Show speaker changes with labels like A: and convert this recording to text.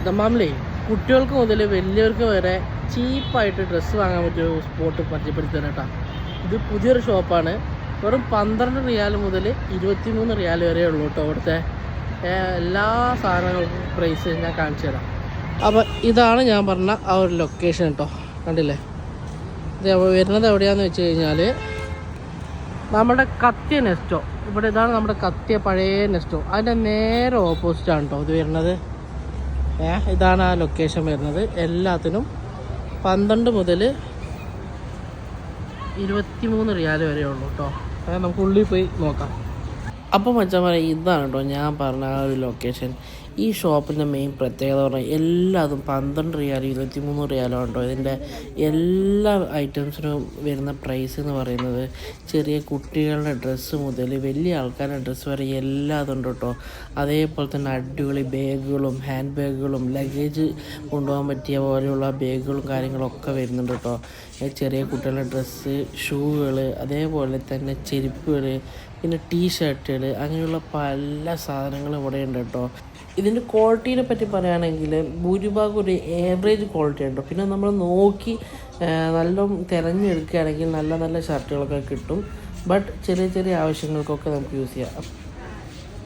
A: ദമാമിലെ കുട്ടികൾക്ക് മുതൽ വലിയവർക്ക് വരെ ചീപ്പായിട്ട് ഡ്രസ്സ് വാങ്ങാൻ പറ്റിയ ഒരു സ്പോട്ട് പരിചയപ്പെടുത്തുക കേട്ടോ. ഇത് പുതിയൊരു ഷോപ്പാണ്. വെറും 12 റിയാൽ മുതൽ 23 റിയാൽ വരെ ഉള്ളൂ കേട്ടോ. ഇവിടുത്തെ എല്ലാ സാധനങ്ങൾക്കും പ്രൈസ് ഞാൻ കാണിച്ചു തരാം. അപ്പോൾ ഇതാണ് ഞാൻ പറഞ്ഞ ആ ഒരു ലൊക്കേഷൻ കേട്ടോ. കണ്ടില്ലേ, ഇത് വരുന്നത് എവിടെയാണെന്ന് വെച്ച് കഴിഞ്ഞാൽ നമ്മുടെ കത്തിയ നെസ്റ്റോ. ഇവിടെ ഇതാണ് നമ്മുടെ കത്തിയ പഴയ നെസ്റ്റോ. അതിൻ്റെ നേരെ ഓപ്പോസിറ്റാണ് കേട്ടോ ഇത് വരുന്നത്. ഇതാണ് ആ ലൊക്കേഷൻ വരുന്നത്. എല്ലാത്തിനും 12 മുതൽ 23 റിയാൽ വരെ ഉള്ളൂ കേട്ടോ. നമുക്ക് ഉള്ളിൽ പോയി നോക്കാം. അപ്പോൾ മച്ചാന്മാരെ, ഇതാണ് കേട്ടോ ഞാൻ പറഞ്ഞ ആ ഒരു ലൊക്കേഷൻ. ഈ ഷോപ്പിൻ്റെ മെയിൻ പ്രത്യേകത പറഞ്ഞാൽ എല്ലാതും 12 റിയാൽ 23 റിയാലാണ് കേട്ടോ. ഇതിൻ്റെ എല്ലാ ഐറ്റംസിനും വരുന്ന പ്രൈസ് എന്ന് പറയുന്നത് ചെറിയ കുട്ടികളുടെ ഡ്രസ്സ് മുതൽ വലിയ ആൾക്കാരുടെ ഡ്രസ്സ് വരെ എല്ലാതും ഉണ്ട് കേട്ടോ. അതേപോലെ തന്നെ അടിപൊളി ബാഗുകളും ഹാൻഡ് ബാഗുകളും ലഗേജ് കൊണ്ടുപോകാൻ പറ്റിയ പോലെയുള്ള ബാഗുകളും കാര്യങ്ങളൊക്കെ വരുന്നുണ്ട് കേട്ടോ. ചെറിയ കുട്ടികളുടെ ഡ്രസ്സ്, ഷൂകൾ, അതേപോലെ തന്നെ ചെരുപ്പുകൾ, പിന്നെ ടീഷർട്ടുകൾ, അങ്ങനെയുള്ള പല സാധനങ്ങളും ഇവിടെ ഉണ്ട് കേട്ടോ. ഇതിൻ്റെ ക്വാളിറ്റീനെ പറ്റി പറയുകയാണെങ്കിൽ ഭൂരിഭാഗം ഒരു ഏവറേജ് ക്വാളിറ്റി ഉണ്ടോ. പിന്നെ നമ്മൾ നോക്കി നല്ല തിരഞ്ഞെടുക്കുകയാണെങ്കിൽ നല്ല നല്ല ഷർട്ടുകളൊക്കെ കിട്ടും. ബട്ട് ചെറിയ ചെറിയ ആവശ്യങ്ങൾക്കൊക്കെ നമുക്ക് യൂസ് ചെയ്യാം.